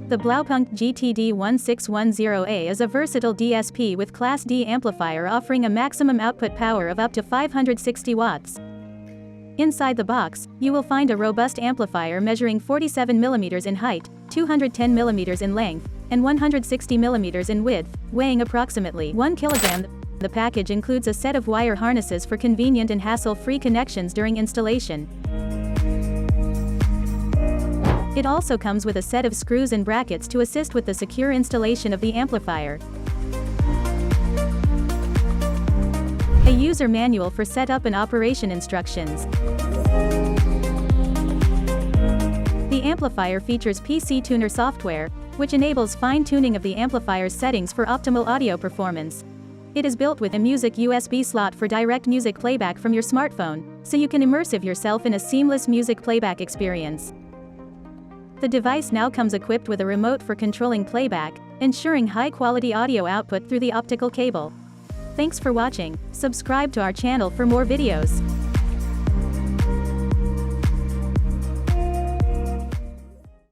The Blaupunkt GTD 1610A is a versatile DSP with Class D amplifier offering a maximum output power of up to 560 watts. Inside the box, you will find a robust amplifier measuring 47 mm in height, 210 mm in length, and 160 mm in width, weighing approximately 1 kilogram. The package includes a set of wire harnesses for convenient and hassle-free connections during installation. It also comes with a set of screws and brackets to assist with the secure installation of the amplifier. A user manual for setup and operation instructions. The amplifier features PC Tuner software, which enables fine-tuning of the amplifier's settings for optimal audio performance. It is built with a music USB slot for direct music playback from your smartphone, so you can immerse yourself in a seamless music playback experience. The device now comes equipped with a remote for controlling playback, ensuring high-quality audio output through the optical cable. Thanks for watching. Subscribe to our channel for more videos.